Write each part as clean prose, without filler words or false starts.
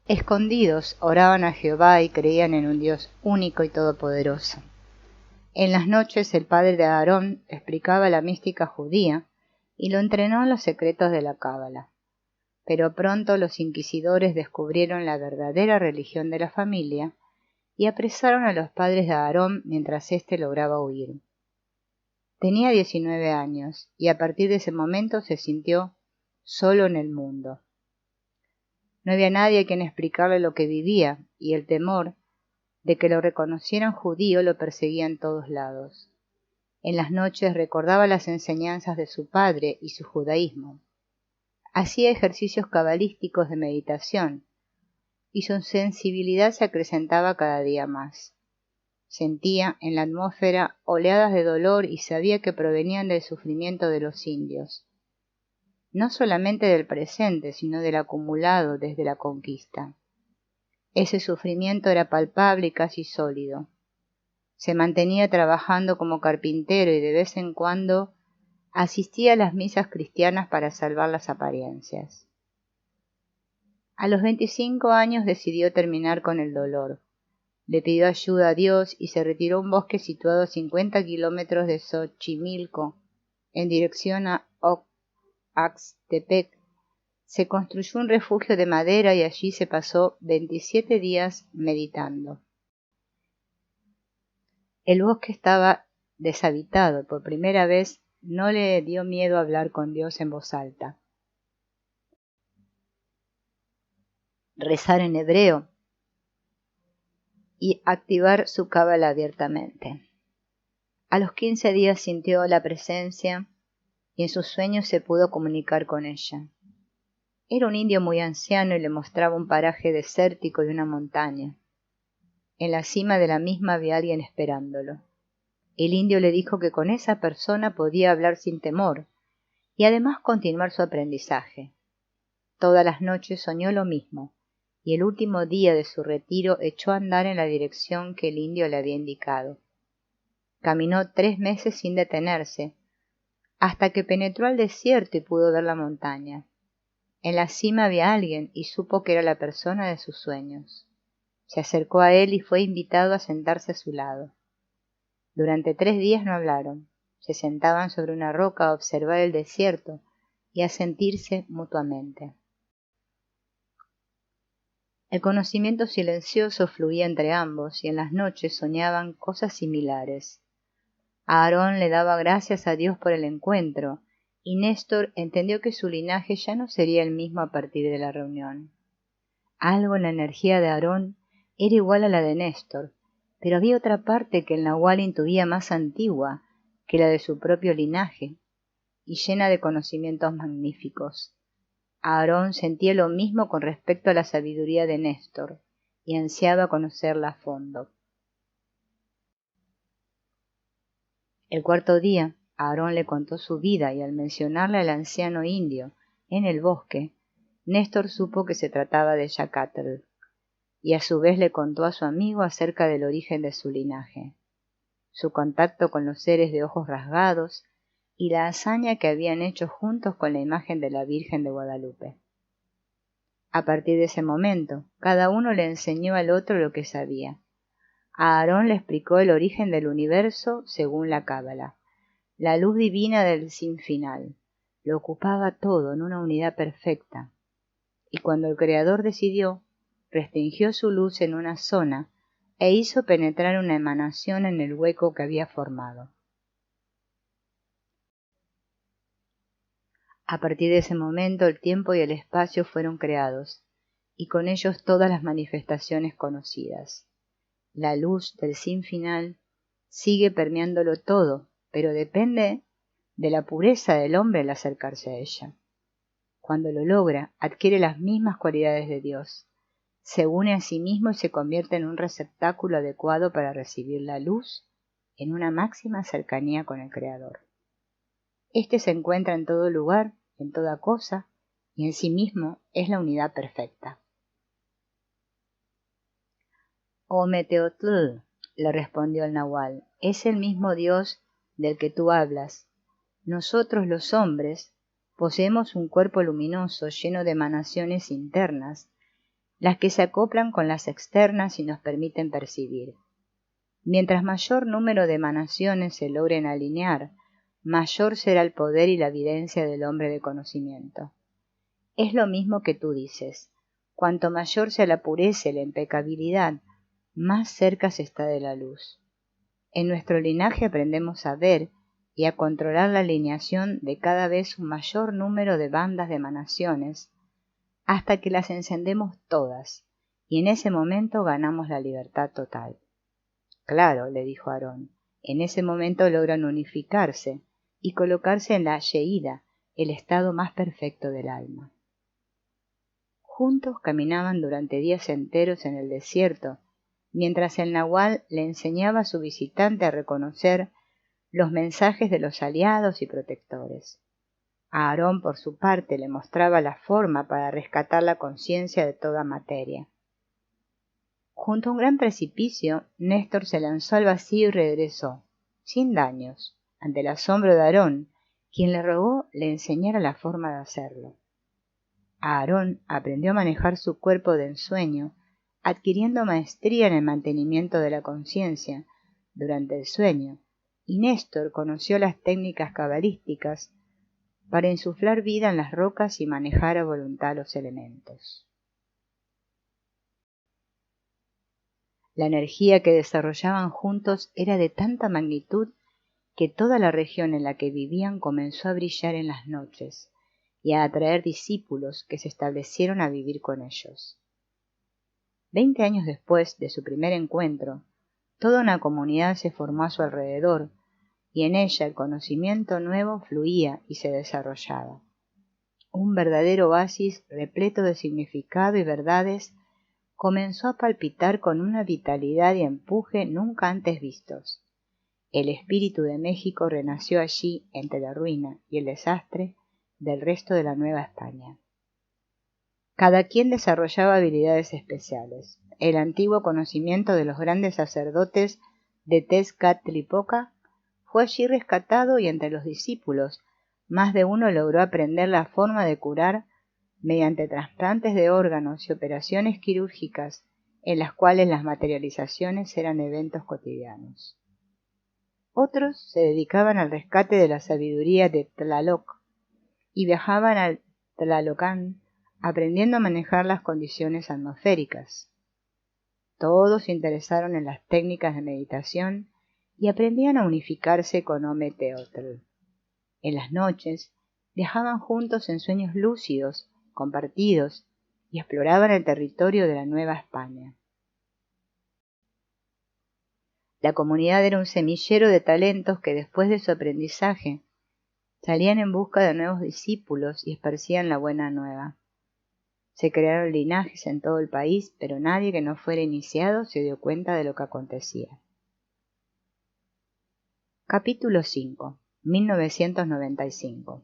Escondidos, oraban a Jehová y creían en un Dios único y todopoderoso. En las noches el padre de Aarón explicaba la mística judía y lo entrenó en los secretos de la cábala. Pero pronto los inquisidores descubrieron la verdadera religión de la familia y apresaron a los padres de Aarón mientras éste lograba huir. Tenía 19 años y a partir de ese momento se sintió solo en el mundo. No había nadie a quien explicarle lo que vivía y el temor de que lo reconocieran judío lo perseguía en todos lados. En las noches recordaba las enseñanzas de su padre y su judaísmo. Hacía ejercicios cabalísticos de meditación y su sensibilidad se acrecentaba cada día más. Sentía en la atmósfera oleadas de dolor y sabía que provenían del sufrimiento de los indios, no solamente del presente, sino del acumulado desde la conquista. Ese sufrimiento era palpable y casi sólido. Se mantenía trabajando como carpintero y de vez en cuando asistía a las misas cristianas para salvar las apariencias. A los 25 años decidió terminar con el dolor. Le pidió ayuda a Dios y se retiró a un bosque situado a 50 kilómetros de Xochimilco, en dirección a Oaxtepec. Se construyó un refugio de madera y allí se pasó 27 días meditando. El bosque estaba deshabitado. Por primera vez no le dio miedo hablar con Dios en voz alta. Rezar en hebreo y activar su cábala abiertamente. A los 15 días sintió la presencia y en sus sueños se pudo comunicar con ella. Era un indio muy anciano y le mostraba un paraje desértico y una montaña. En la cima de la misma había alguien esperándolo. El indio le dijo que con esa persona podía hablar sin temor y además continuar su aprendizaje. Todas las noches soñó lo mismo y el último día de su retiro echó a andar en la dirección que el indio le había indicado. Caminó 3 meses sin detenerse, hasta que penetró al desierto y pudo ver la montaña. En la cima había alguien y supo que era la persona de sus sueños. Se acercó a él y fue invitado a sentarse a su lado. Durante 3 días no hablaron. Se sentaban sobre una roca a observar el desierto y a sentirse mutuamente. El conocimiento silencioso fluía entre ambos y en las noches soñaban cosas similares. Aarón le daba gracias a Dios por el encuentro y Néstor entendió que su linaje ya no sería el mismo a partir de la reunión. Algo en la energía de Aarón era igual a la de Néstor, pero había otra parte que el nahual intuía más antigua que la de su propio linaje y llena de conocimientos magníficos. Aarón sentía lo mismo con respecto a la sabiduría de Néstor y ansiaba conocerla a fondo. El 4.º día, Aarón le contó su vida y al mencionarle al anciano indio en el bosque, Néstor supo que se trataba de Yacatl y a su vez le contó a su amigo acerca del origen de su linaje, su contacto con los seres de ojos rasgados y la hazaña que habían hecho juntos con la imagen de la Virgen de Guadalupe. A partir de ese momento, cada uno le enseñó al otro lo que sabía. A Aarón le explicó el origen del universo según la cábala, la luz divina del sin final. Lo ocupaba todo en una unidad perfecta. Y cuando el Creador decidió, restringió su luz en una zona e hizo penetrar una emanación en el hueco que había formado. A partir de ese momento el tiempo y el espacio fueron creados, y con ellos todas las manifestaciones conocidas. La luz del sin final sigue permeándolo todo, pero depende de la pureza del hombre al acercarse a ella. Cuando lo logra, adquiere las mismas cualidades de Dios. Se une a sí mismo y se convierte en un receptáculo adecuado para recibir la luz en una máxima cercanía con el Creador. Este se encuentra en todo lugar, en toda cosa, y en sí mismo es la unidad perfecta. Ometeotl, le respondió el nahual, es el mismo Dios del que tú hablas. Nosotros los hombres poseemos un cuerpo luminoso lleno de emanaciones internas las que se acoplan con las externas y nos permiten percibir. Mientras mayor número de emanaciones se logren alinear, mayor será el poder y la evidencia del hombre de conocimiento. Es lo mismo que tú dices, cuanto mayor sea la pureza y la impecabilidad, más cerca se está de la luz. En nuestro linaje aprendemos a ver y a controlar la alineación de cada vez un mayor número de bandas de emanaciones, hasta que las encendemos todas, y en ese momento ganamos la libertad total. Claro, le dijo Aarón, en ese momento logran unificarse y colocarse en la Yeída, el estado más perfecto del alma. Juntos caminaban durante días enteros en el desierto, mientras el nahual le enseñaba a su visitante a reconocer los mensajes de los aliados y protectores. A Aarón, por su parte, le mostraba la forma para rescatar la conciencia de toda materia. Junto a un gran precipicio, Néstor se lanzó al vacío y regresó, sin daños, ante el asombro de Aarón, quien le rogó le enseñara la forma de hacerlo. Aarón aprendió a manejar su cuerpo de ensueño, adquiriendo maestría en el mantenimiento de la conciencia durante el sueño, y Néstor conoció las técnicas cabalísticas para insuflar vida en las rocas y manejar a voluntad los elementos. La energía que desarrollaban juntos era de tanta magnitud que toda la región en la que vivían comenzó a brillar en las noches y a atraer discípulos que se establecieron a vivir con ellos. 20 años después de su primer encuentro, toda una comunidad se formó a su alrededor y en ella el conocimiento nuevo fluía y se desarrollaba. Un verdadero oasis repleto de significado y verdades comenzó a palpitar con una vitalidad y empuje nunca antes vistos. El espíritu de México renació allí entre la ruina y el desastre del resto de la Nueva España. Cada quien desarrollaba habilidades especiales. El antiguo conocimiento de los grandes sacerdotes de Tezcatlipoca fue allí rescatado y entre los discípulos más de uno logró aprender la forma de curar mediante trasplantes de órganos y operaciones quirúrgicas en las cuales las materializaciones eran eventos cotidianos. Otros se dedicaban al rescate de la sabiduría de Tlaloc y viajaban al Tlalocán aprendiendo a manejar las condiciones atmosféricas. Todos se interesaron en las técnicas de meditación y aprendían a unificarse con Ometeotl. En las noches viajaban juntos en sueños lúcidos, compartidos, y exploraban el territorio de la Nueva España. La comunidad era un semillero de talentos que después de su aprendizaje salían en busca de nuevos discípulos y esparcían la buena nueva. Se crearon linajes en todo el país, pero nadie que no fuera iniciado se dio cuenta de lo que acontecía. Capítulo 5. 1995.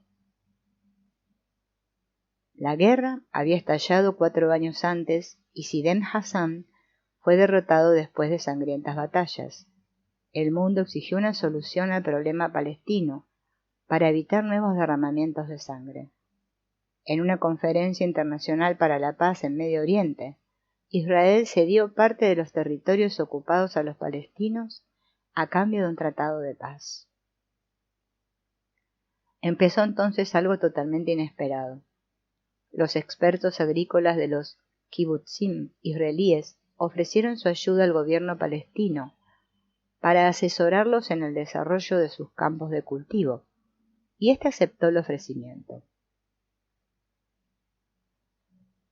La guerra había estallado 4 años antes y Sidem Hassan fue derrotado después de sangrientas batallas. El mundo exigió una solución al problema palestino para evitar nuevos derramamientos de sangre. En una conferencia internacional para la paz en Medio Oriente, Israel cedió parte de los territorios ocupados a los palestinos a cambio de un tratado de paz. Empezó entonces algo totalmente inesperado. Los expertos agrícolas de los kibutzim israelíes ofrecieron su ayuda al gobierno palestino para asesorarlos en el desarrollo de sus campos de cultivo, y éste aceptó el ofrecimiento.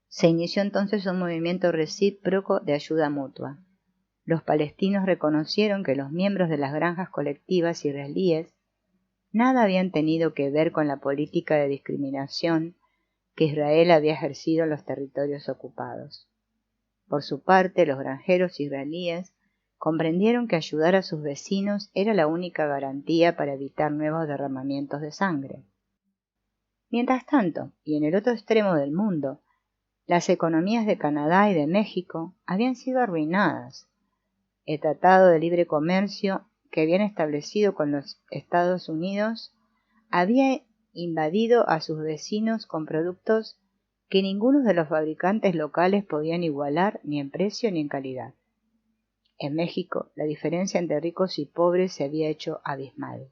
Se inició entonces un movimiento recíproco de ayuda mutua. Los palestinos reconocieron que los miembros de las granjas colectivas israelíes nada habían tenido que ver con la política de discriminación que Israel había ejercido en los territorios ocupados. Por su parte, los granjeros israelíes comprendieron que ayudar a sus vecinos era la única garantía para evitar nuevos derramamientos de sangre. Mientras tanto, y en el otro extremo del mundo, las economías de Canadá y de México habían sido arruinadas. El Tratado de Libre Comercio que habían establecido con los Estados Unidos había invadido a sus vecinos con productos que ninguno de los fabricantes locales podían igualar ni en precio ni en calidad. En México, la diferencia entre ricos y pobres se había hecho abismal.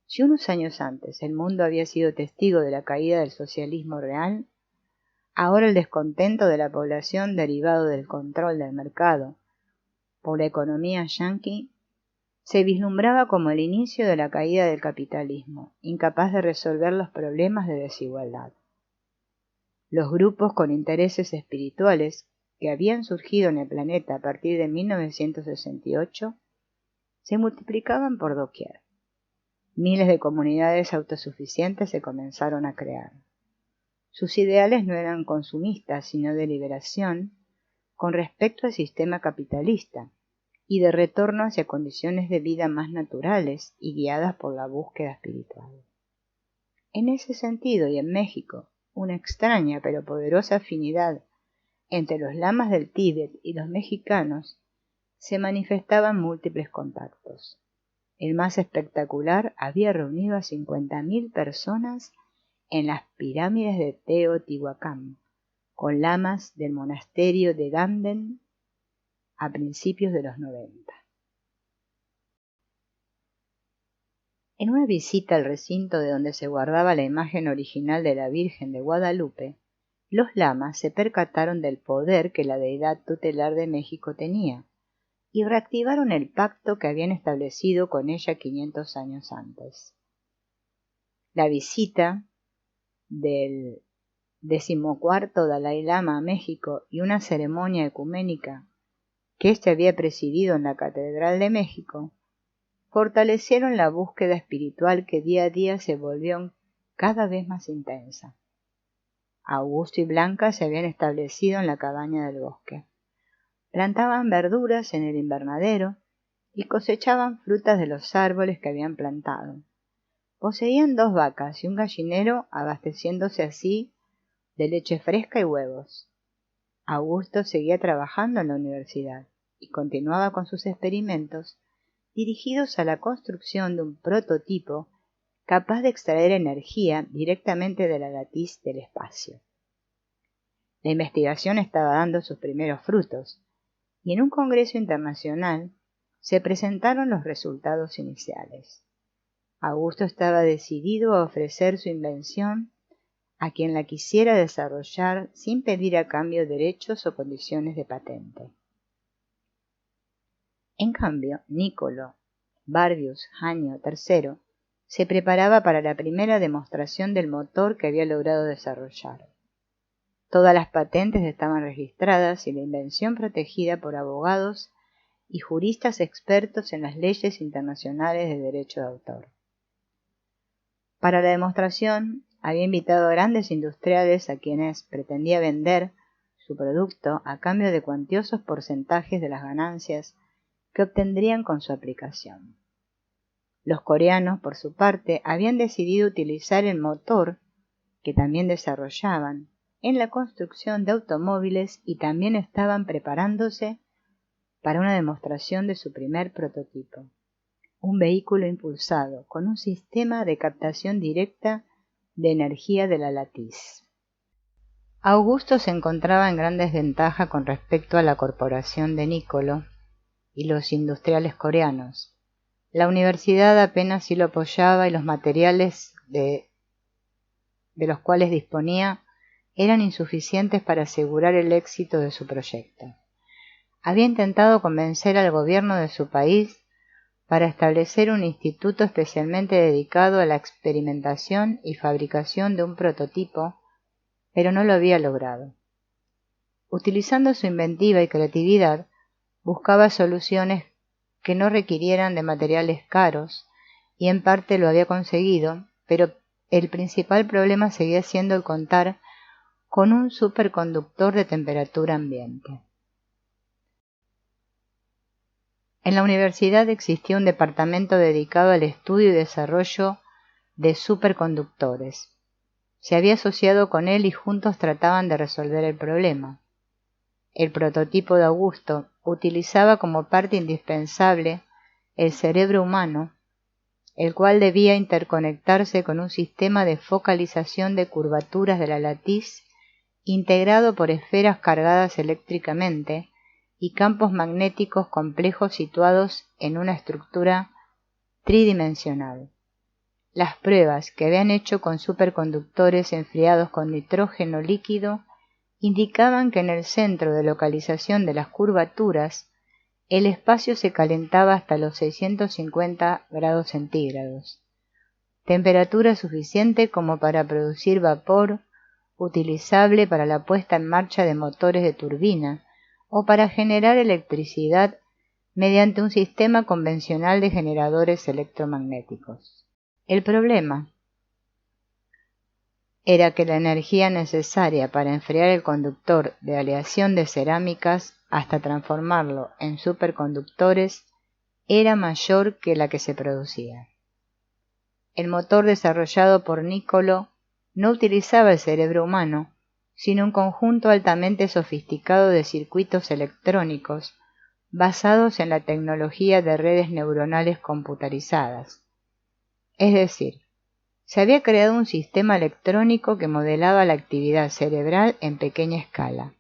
Si unos años antes el mundo había sido testigo de la caída del socialismo real, ahora el descontento de la población derivado del control del mercado por la economía yanqui se vislumbraba como el inicio de la caída del capitalismo, incapaz de resolver los problemas de desigualdad. Los grupos con intereses espirituales que habían surgido en el planeta a partir de 1968 se multiplicaban por doquier. Miles de comunidades autosuficientes se comenzaron a crear. Sus ideales no eran consumistas, sino de liberación con respecto al sistema capitalista y de retorno hacia condiciones de vida más naturales y guiadas por la búsqueda espiritual. En ese sentido, y en México, una extraña pero poderosa afinidad entre los lamas del Tíbet y los mexicanos se manifestaban múltiples contactos. El más espectacular había reunido a 50.000 personas en las pirámides de Teotihuacán, con lamas del monasterio de Ganden a principios de los 90. En una visita al recinto de donde se guardaba la imagen original de la Virgen de Guadalupe, los lamas se percataron del poder que la deidad tutelar de México tenía y reactivaron el pacto que habían establecido con ella 500 años antes. La visita del 14º Dalai Lama a México y una ceremonia ecuménica que éste había presidido en la Catedral de México fortalecieron la búsqueda espiritual que día a día se volvió cada vez más intensa. Augusto y Blanca se habían establecido en la cabaña del bosque. Plantaban verduras en el invernadero y cosechaban frutas de los árboles que habían plantado. Poseían 2 vacas y un gallinero, abasteciéndose así de leche fresca y huevos. Augusto seguía trabajando en la universidad y continuaba con sus experimentos dirigidos a la construcción de un prototipo capaz de extraer energía directamente de la latiz del espacio. La investigación estaba dando sus primeros frutos, y en un congreso internacional se presentaron los resultados iniciales. Augusto estaba decidido a ofrecer su invención a quien la quisiera desarrollar sin pedir a cambio derechos o condiciones de patente. En cambio, Niccolò Barbius Janio III se preparaba para la primera demostración del motor que había logrado desarrollar. Todas las patentes estaban registradas y la invención protegida por abogados y juristas expertos en las leyes internacionales de derecho de autor. Para la demostración, había invitado a grandes industriales a quienes pretendía vender su producto a cambio de cuantiosos porcentajes de las ganancias que obtendrían con su aplicación. Los coreanos, por su parte, habían decidido utilizar el motor que también desarrollaban en la construcción de automóviles y también estaban preparándose para una demostración de su primer prototipo, un vehículo impulsado con un sistema de captación directa de energía de la latiz. Augusto se encontraba en gran desventaja con respecto a la corporación de Niccolò y los industriales coreanos. La universidad apenas sí lo apoyaba y los materiales de los cuales disponía eran insuficientes para asegurar el éxito de su proyecto. Había intentado convencer al gobierno de su país para establecer un instituto especialmente dedicado a la experimentación y fabricación de un prototipo, pero no lo había logrado. Utilizando su inventiva y creatividad, buscaba soluciones que no requirieran de materiales caros, y en parte lo había conseguido, pero el principal problema seguía siendo el contar con un superconductor de temperatura ambiente. En la universidad existía un departamento dedicado al estudio y desarrollo de superconductores. Se había asociado con él y juntos trataban de resolver el problema. El prototipo de Augusto utilizaba como parte indispensable el cerebro humano el cual debía interconectarse con un sistema de focalización de curvaturas de la latiz integrado por esferas cargadas eléctricamente y campos magnéticos complejos situados en una estructura tridimensional. Las pruebas que habían hecho con superconductores enfriados con nitrógeno líquido indicaban que en el centro de localización de las curvaturas el espacio se calentaba hasta los 650 grados centígrados, temperatura suficiente como para producir vapor utilizable para la puesta en marcha de motores de turbina o para generar electricidad mediante un sistema convencional de generadores electromagnéticos. El problema era que la energía necesaria para enfriar el conductor de aleación de cerámicas hasta transformarlo en superconductores era mayor que la que se producía. El motor desarrollado por Niccolò no utilizaba el cerebro humano, sino un conjunto altamente sofisticado de circuitos electrónicos basados en la tecnología de redes neuronales computarizadas. Es decir, se había creado un sistema electrónico que modelaba la actividad cerebral en pequeña escala.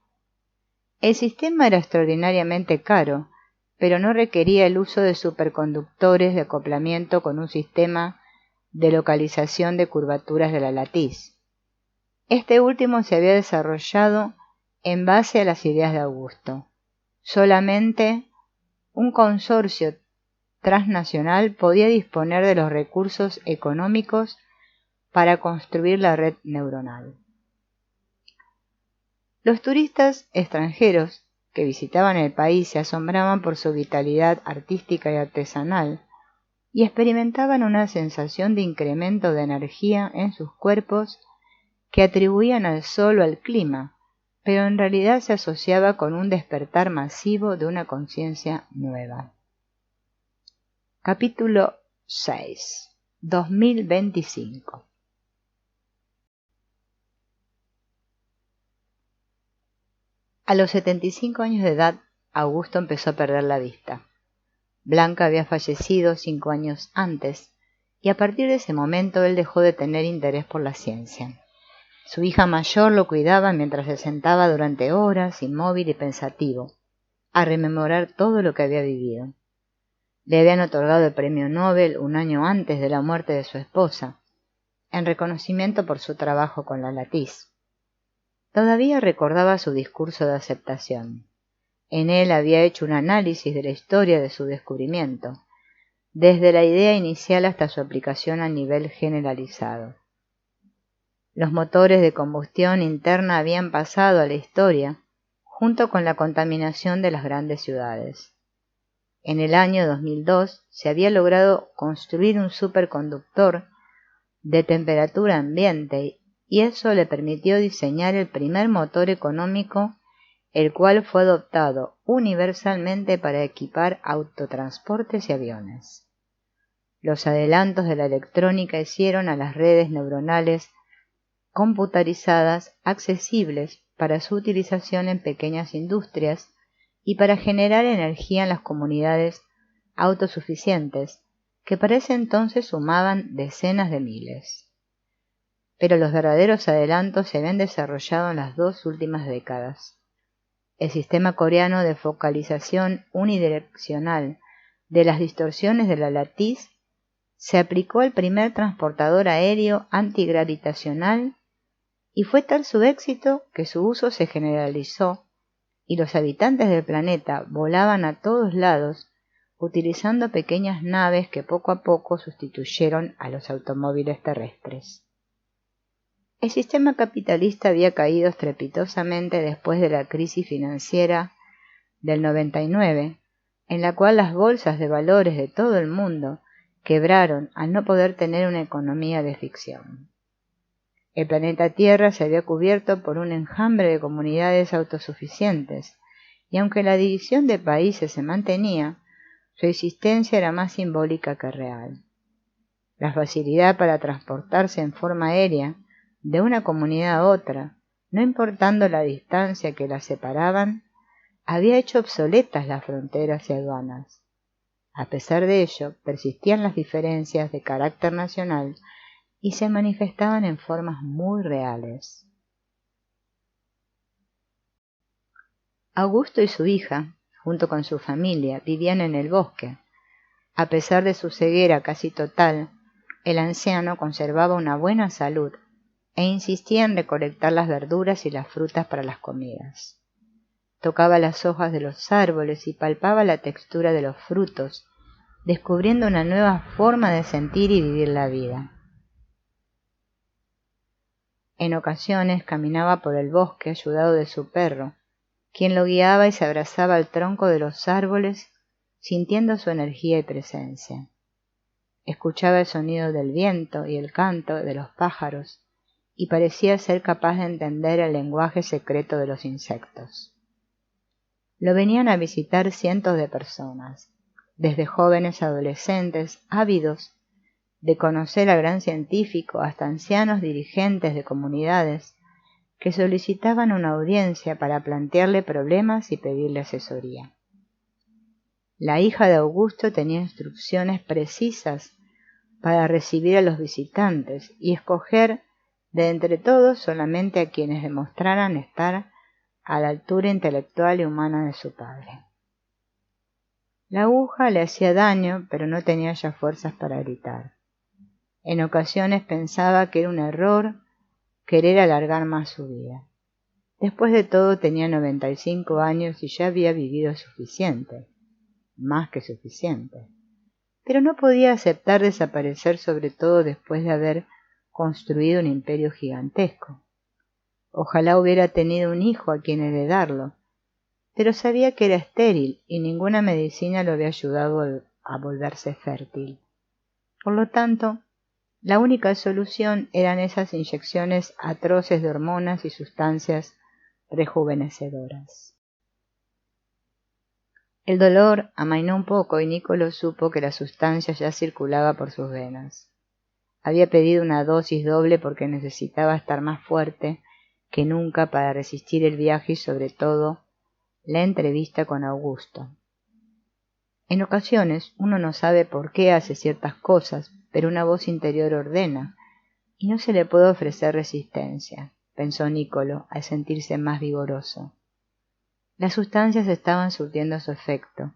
El sistema era extraordinariamente caro, pero no requería el uso de superconductores de acoplamiento con un sistema de localización de curvaturas de la latiz. Este último se había desarrollado en base a las ideas de Augusto. Solamente un consorcio transnacional podía disponer de los recursos económicos para construir la red neuronal. Los turistas extranjeros que visitaban el país se asombraban por su vitalidad artística y artesanal y experimentaban una sensación de incremento de energía en sus cuerpos que atribuían al sol o al clima, pero en realidad se asociaba con un despertar masivo de una conciencia nueva. Capítulo 6. 2025. A los 75 años de edad, Augusto empezó a perder la vista. Blanca había fallecido 5 años antes, y a partir de ese momento él dejó de tener interés por la ciencia. Su hija mayor lo cuidaba mientras se sentaba durante horas, inmóvil y pensativo, a rememorar todo lo que había vivido. Le habían otorgado el premio Nobel un año antes de la muerte de su esposa, en reconocimiento por su trabajo con la latiz. Todavía recordaba su discurso de aceptación. En él había hecho un análisis de la historia de su descubrimiento, desde la idea inicial hasta su aplicación a nivel generalizado. Los motores de combustión interna habían pasado a la historia, junto con la contaminación de las grandes ciudades. En el año 2002 se había logrado construir un superconductor de temperatura ambiente y eso le permitió diseñar el primer motor económico, el cual fue adoptado universalmente para equipar autotransportes y aviones. Los adelantos de la electrónica hicieron a las redes neuronales computarizadas accesibles para su utilización en pequeñas industrias y para generar energía en las comunidades autosuficientes, que para ese entonces sumaban decenas de miles. Pero los verdaderos adelantos se habían desarrollado en las 2 últimas décadas. El sistema coreano de focalización unidireccional de las distorsiones de la latiz se aplicó al primer transportador aéreo antigravitacional y fue tal su éxito que su uso se generalizó y los habitantes del planeta volaban a todos lados utilizando pequeñas naves que poco a poco sustituyeron a los automóviles terrestres. El sistema capitalista había caído estrepitosamente después de la crisis financiera del 99, en la cual las bolsas de valores de todo el mundo quebraron al no poder tener una economía de ficción. El planeta Tierra se había cubierto por un enjambre de comunidades autosuficientes, y aunque la división de países se mantenía, su existencia era más simbólica que real. La facilidad para transportarse en forma aérea de una comunidad a otra, no importando la distancia que las separaban, había hecho obsoletas las fronteras y aduanas. A pesar de ello, persistían las diferencias de carácter nacional y se manifestaban en formas muy reales. Augusto y su hija, junto con su familia, vivían en el bosque. A pesar de su ceguera casi total, el anciano conservaba una buena salud e insistía en recolectar las verduras y las frutas para las comidas. Tocaba las hojas de los árboles y palpaba la textura de los frutos, descubriendo una nueva forma de sentir y vivir la vida. En ocasiones caminaba por el bosque ayudado de su perro, quien lo guiaba y se abrazaba al tronco de los árboles, sintiendo su energía y presencia. Escuchaba el sonido del viento y el canto de los pájaros, y parecía ser capaz de entender el lenguaje secreto de los insectos. Lo venían a visitar cientos de personas, desde jóvenes adolescentes ávidos de conocer al gran científico hasta ancianos dirigentes de comunidades que solicitaban una audiencia para plantearle problemas y pedirle asesoría. La hija de Augusto tenía instrucciones precisas para recibir a los visitantes y escoger de entre todos solamente a quienes demostraran estar a la altura intelectual y humana de su padre. La aguja le hacía daño, pero no tenía ya fuerzas para gritar. En ocasiones pensaba que era un error querer alargar más su vida. Después de todo tenía 95 años y ya había vivido suficiente, más que suficiente. Pero no podía aceptar desaparecer, sobre todo después de haber construido un imperio gigantesco. Ojalá hubiera tenido un hijo a quien heredarlo, pero sabía que era estéril y ninguna medicina lo había ayudado a volverse fértil. Por lo tanto, la única solución eran esas inyecciones atroces de hormonas y sustancias rejuvenecedoras. El dolor amainó un poco y Niccolò supo que la sustancia ya circulaba por sus venas. Había pedido una dosis doble porque necesitaba estar más fuerte que nunca para resistir el viaje y sobre todo la entrevista con Augusto. En ocasiones uno no sabe por qué hace ciertas cosas, pero una voz interior ordena, y no se le puede ofrecer resistencia, pensó Niccolò al sentirse más vigoroso. Las sustancias estaban surtiendo su efecto.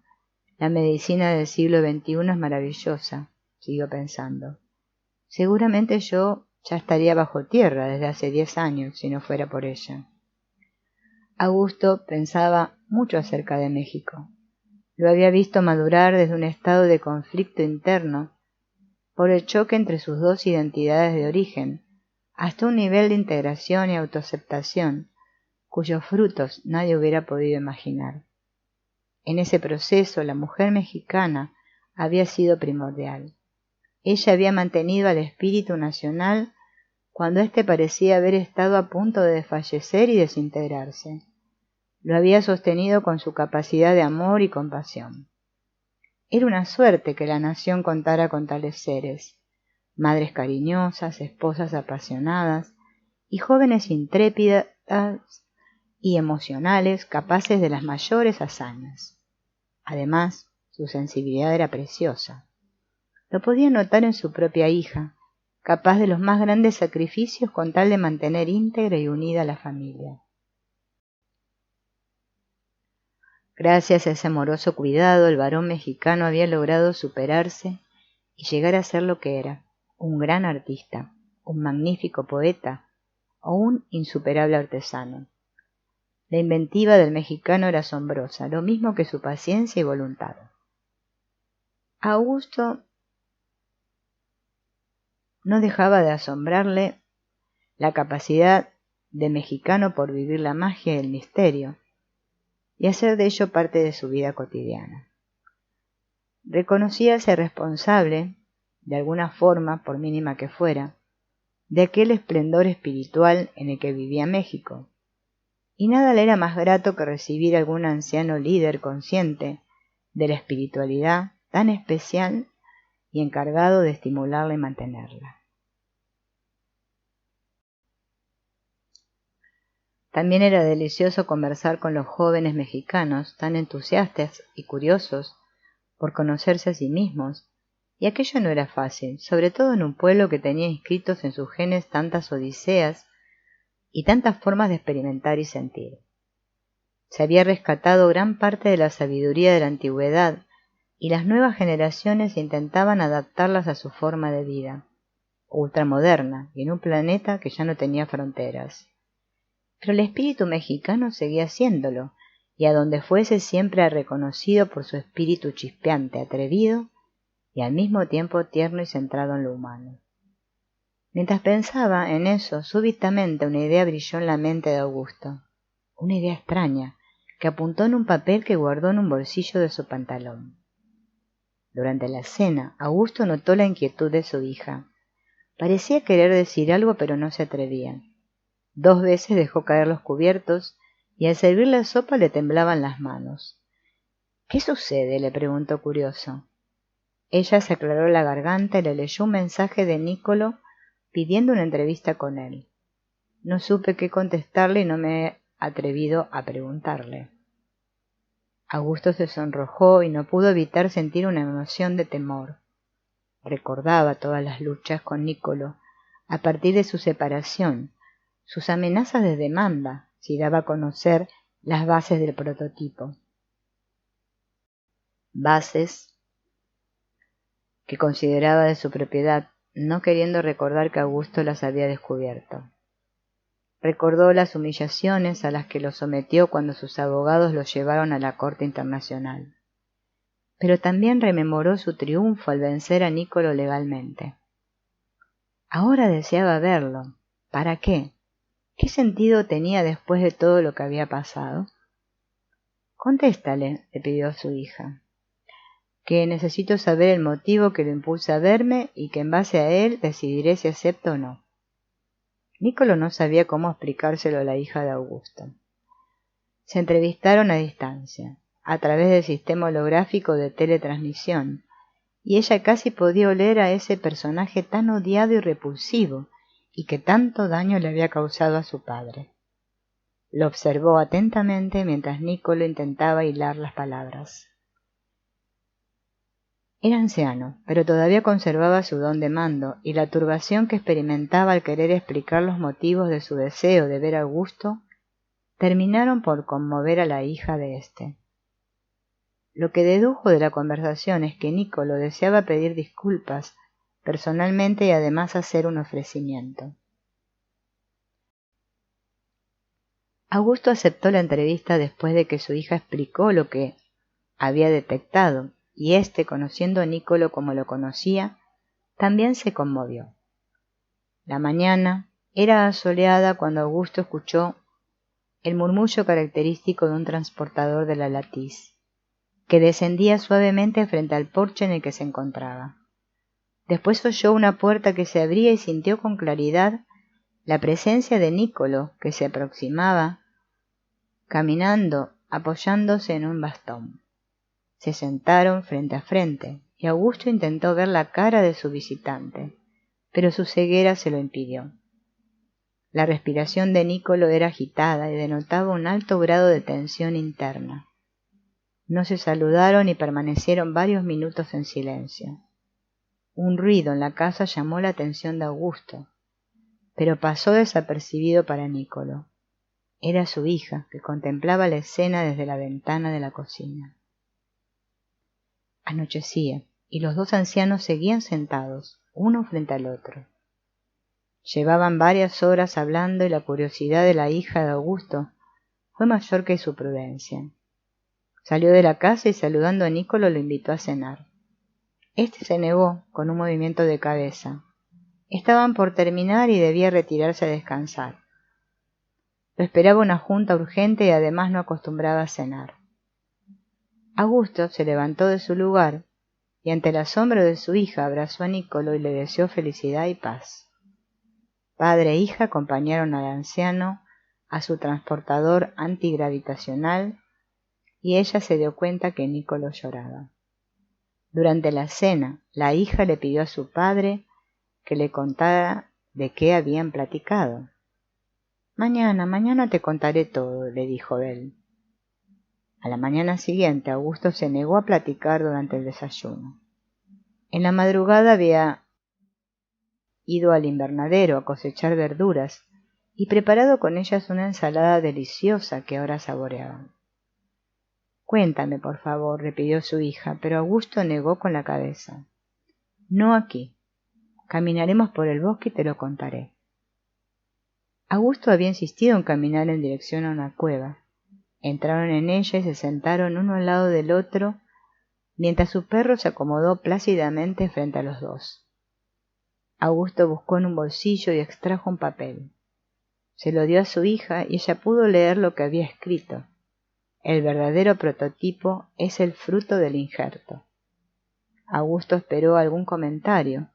La medicina del siglo XXI es maravillosa, siguió pensando. Seguramente yo ya estaría bajo tierra desde hace 10 años si no fuera por ella. Augusto pensaba mucho acerca de México. Lo había visto madurar desde un estado de conflicto interno por el choque entre sus dos identidades de origen, hasta un nivel de integración y autoaceptación cuyos frutos nadie hubiera podido imaginar. En ese proceso la mujer mexicana había sido primordial. Ella había mantenido al espíritu nacional cuando éste parecía haber estado a punto de desfallecer y desintegrarse. Lo había sostenido con su capacidad de amor y compasión. Era una suerte que la nación contara con tales seres, madres cariñosas, esposas apasionadas y jóvenes intrépidas y emocionales capaces de las mayores hazañas. Además, su sensibilidad era preciosa. Lo podía notar en su propia hija, capaz de los más grandes sacrificios con tal de mantener íntegra y unida a la familia. Gracias a ese amoroso cuidado, el varón mexicano había logrado superarse y llegar a ser lo que era, un gran artista, un magnífico poeta o un insuperable artesano. La inventiva del mexicano era asombrosa, lo mismo que su paciencia y voluntad. A Augusto no dejaba de asombrarle la capacidad de mexicano por vivir la magia y el misterio, y hacer de ello parte de su vida cotidiana. Reconocíase responsable, de alguna forma, por mínima que fuera, de aquel esplendor espiritual en el que vivía México, y nada le era más grato que recibir a algún anciano líder consciente de la espiritualidad tan especial y encargado de estimularla y mantenerla. También era delicioso conversar con los jóvenes mexicanos tan entusiastas y curiosos por conocerse a sí mismos, y aquello no era fácil, sobre todo en un pueblo que tenía inscritos en sus genes tantas odiseas y tantas formas de experimentar y sentir. Se había rescatado gran parte de la sabiduría de la antigüedad, y las nuevas generaciones intentaban adaptarlas a su forma de vida, ultramoderna, y en un planeta que ya no tenía fronteras. Pero el espíritu mexicano seguía haciéndolo, y a donde fuese siempre era reconocido por su espíritu chispeante, atrevido y al mismo tiempo tierno y centrado en lo humano. Mientras pensaba en eso, súbitamente una idea brilló en la mente de Augusto, una idea extraña, que apuntó en un papel que guardó en un bolsillo de su pantalón. Durante la cena, Augusto notó la inquietud de su hija. Parecía querer decir algo, pero no se atrevía. 2 veces dejó caer los cubiertos y al servir la sopa le temblaban las manos. «¿Qué sucede?», le preguntó curioso. Ella se aclaró la garganta y le leyó un mensaje de Niccolò pidiendo una entrevista con él. No supe qué contestarle y no me he atrevido a preguntarle. Augusto se sonrojó y no pudo evitar sentir una emoción de temor. Recordaba todas las luchas con Niccolò a partir de su separación, sus amenazas de demanda si daba a conocer las bases del prototipo. Bases que consideraba de su propiedad, no queriendo recordar que Augusto las había descubierto. Recordó las humillaciones a las que lo sometió cuando sus abogados lo llevaron a la Corte Internacional. Pero también rememoró su triunfo al vencer a Niccolò legalmente. Ahora deseaba verlo. ¿Para qué? ¿Qué sentido tenía después de todo lo que había pasado? «Contéstale», le pidió a su hija, «que necesito saber el motivo que lo impulsa a verme y que en base a él decidiré si acepto o no». Niccolò no sabía cómo explicárselo a la hija de Augusto. Se entrevistaron a distancia, a través del sistema holográfico de teletransmisión, y ella casi podía oler a ese personaje tan odiado y repulsivo, y que tanto daño le había causado a su padre. Lo observó atentamente mientras Niccolò intentaba hilar las palabras. Era anciano, pero todavía conservaba su don de mando, y la turbación que experimentaba al querer explicar los motivos de su deseo de ver a Augusto terminaron por conmover a la hija de éste. Lo que dedujo de la conversación es que Niccolò deseaba pedir disculpas personalmente y además hacer un ofrecimiento. Augusto aceptó la entrevista después de que su hija explicó lo que había detectado, y éste, conociendo a Niccolò como lo conocía, también se conmovió. La mañana era asoleada cuando Augusto escuchó el murmullo característico de un transportador de la Latiz, que descendía suavemente frente al porche en el que se encontraba. Después oyó una puerta que se abría y sintió con claridad la presencia de Niccolò, que se aproximaba, caminando, apoyándose en un bastón. Se sentaron frente a frente, y Augusto intentó ver la cara de su visitante, pero su ceguera se lo impidió. La respiración de Niccolò era agitada y denotaba un alto grado de tensión interna. No se saludaron y permanecieron varios minutos en silencio. Un ruido en la casa llamó la atención de Augusto, pero pasó desapercibido para Niccolò. Era su hija, que contemplaba la escena desde la ventana de la cocina. Anochecía, y los 2 ancianos seguían sentados, uno frente al otro. Llevaban varias horas hablando y la curiosidad de la hija de Augusto fue mayor que su prudencia. Salió de la casa y saludando a Niccolò lo invitó a cenar. Este se negó con un movimiento de cabeza. Estaban por terminar y debía retirarse a descansar. Lo esperaba una junta urgente y además no acostumbraba a cenar. Augusto se levantó de su lugar y ante el asombro de su hija abrazó a Niccolò y le deseó felicidad y paz. Padre e hija acompañaron al anciano a su transportador antigravitacional y ella se dio cuenta que Niccolò lloraba. Durante la cena, la hija le pidió a su padre que le contara de qué habían platicado. Mañana te contaré todo», le dijo él. A la mañana siguiente, Augusto se negó a platicar durante el desayuno. En la madrugada había ido al invernadero a cosechar verduras y preparado con ellas una ensalada deliciosa que ahora saboreaban. Cuéntame, por favor, le pidió su hija, pero Augusto negó con la cabeza. No aquí. Caminaremos por el bosque y te lo contaré. Augusto había insistido en caminar en dirección a una cueva. Entraron en ella y se sentaron uno al lado del otro, mientras su perro se acomodó plácidamente frente a los dos. Augusto buscó en un bolsillo y extrajo un papel. Se lo dio a su hija y ella pudo leer lo que había escrito. El verdadero prototipo es el fruto del injerto. Augusto esperó algún comentario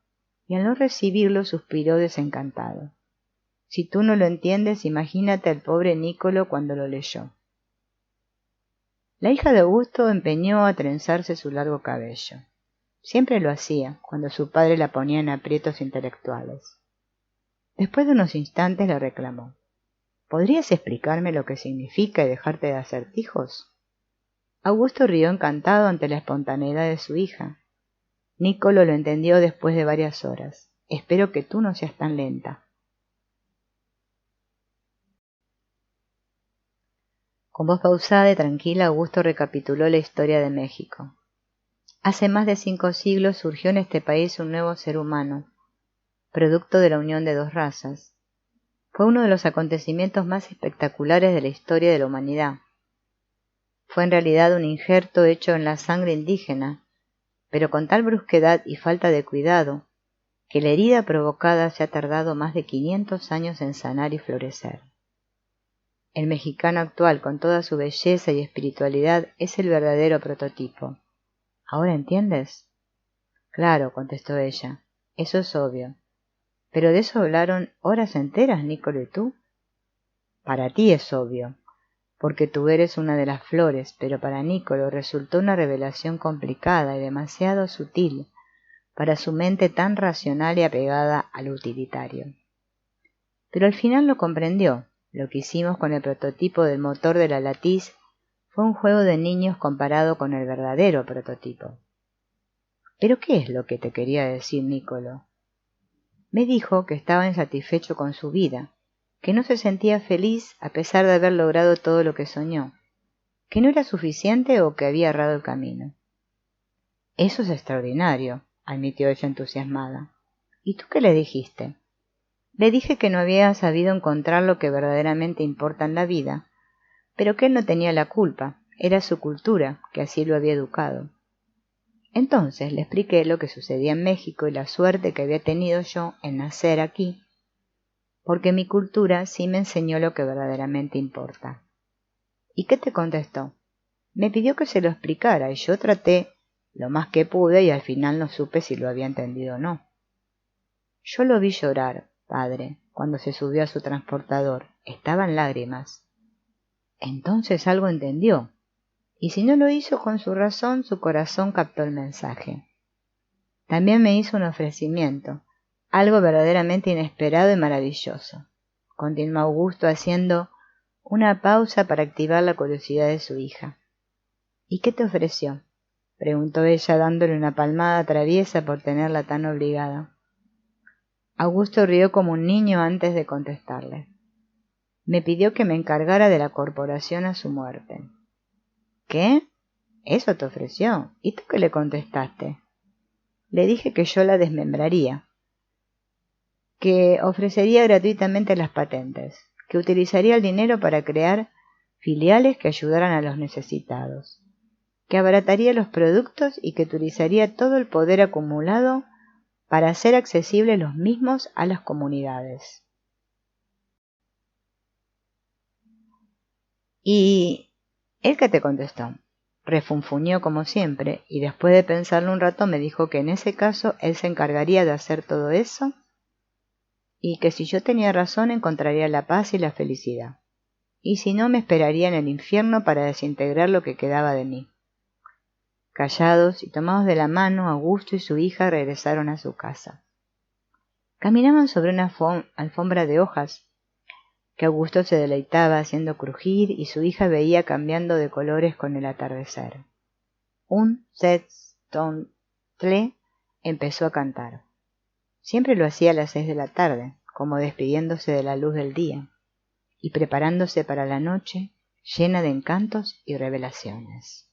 y al no recibirlo suspiró desencantado. Si tú no lo entiendes, imagínate al pobre Niccolò cuando lo leyó. La hija de Augusto empeñó a trenzarse su largo cabello. Siempre lo hacía cuando su padre la ponía en aprietos intelectuales. Después de unos instantes le reclamó. ¿Podrías explicarme lo que significa y dejarte de acertijos? Augusto rió encantado ante la espontaneidad de su hija. Niccolò lo entendió después de varias horas. Espero que tú no seas tan lenta. Con voz pausada y tranquila, Augusto recapituló la historia de México. Hace más de 5 siglos surgió en este país un nuevo ser humano, producto de la unión de 2 razas. Fue uno de los acontecimientos más espectaculares de la historia de la humanidad. Fue en realidad un injerto hecho en la sangre indígena, pero con tal brusquedad y falta de cuidado, que la herida provocada se ha tardado más de 500 años en sanar y florecer. El mexicano actual, con toda su belleza y espiritualidad, es el verdadero prototipo. ¿Ahora entiendes? Claro, contestó ella, eso es obvio. Pero de eso hablaron horas enteras, Niccolò y tú. Para ti es obvio, porque tú eres una de las flores, pero para Niccolò resultó una revelación complicada y demasiado sutil para su mente tan racional y apegada al utilitario. Pero al final lo comprendió. Lo que hicimos con el prototipo del motor de la latiz fue un juego de niños comparado con el verdadero prototipo. ¿Pero qué es lo que te quería decir Niccolò? Me dijo que estaba insatisfecho con su vida, que no se sentía feliz a pesar de haber logrado todo lo que soñó, que no era suficiente o que había errado el camino. Eso es extraordinario, admitió ella entusiasmada. ¿Y tú qué le dijiste? Le dije que no había sabido encontrar lo que verdaderamente importa en la vida, pero que él no tenía la culpa, era su cultura, que así lo había educado. Entonces le expliqué lo que sucedía en México y la suerte que había tenido yo en nacer aquí, porque mi cultura sí me enseñó lo que verdaderamente importa. ¿Y qué te contestó? Me pidió que se lo explicara y yo traté lo más que pude y al final no supe si lo había entendido o no. Yo lo vi llorar, padre, cuando se subió a su transportador. Estaba en lágrimas. Entonces algo entendió. Y si no lo hizo con su razón, su corazón captó el mensaje. También me hizo un ofrecimiento, algo verdaderamente inesperado y maravilloso. Continuó Augusto haciendo una pausa para activar la curiosidad de su hija. ¿Y qué te ofreció? Preguntó ella dándole una palmada traviesa por tenerla tan obligada. Augusto rió como un niño antes de contestarle. Me pidió que me encargara de la corporación a su muerte. ¿Qué? ¿Eso te ofreció? ¿Y tú qué le contestaste? Le dije que yo la desmembraría, que ofrecería gratuitamente las patentes, que utilizaría el dinero para crear filiales que ayudaran a los necesitados, que abarataría los productos y que utilizaría todo el poder acumulado para hacer accesibles los mismos a las comunidades. ¿Y él qué te contestó? Refunfuñó como siempre, y después de pensarlo un rato me dijo que en ese caso él se encargaría de hacer todo eso, y que si yo tenía razón encontraría la paz y la felicidad, y si no me esperaría en el infierno para desintegrar lo que quedaba de mí. Callados y tomados de la mano, Augusto y su hija regresaron a su casa. Caminaban sobre una alfombra de hojas, que Augusto se deleitaba haciendo crujir y su hija veía cambiando de colores con el atardecer. Un tle empezó a cantar. Siempre lo hacía a las 6 de la tarde, como despidiéndose de la luz del día, y preparándose para la noche llena de encantos y revelaciones.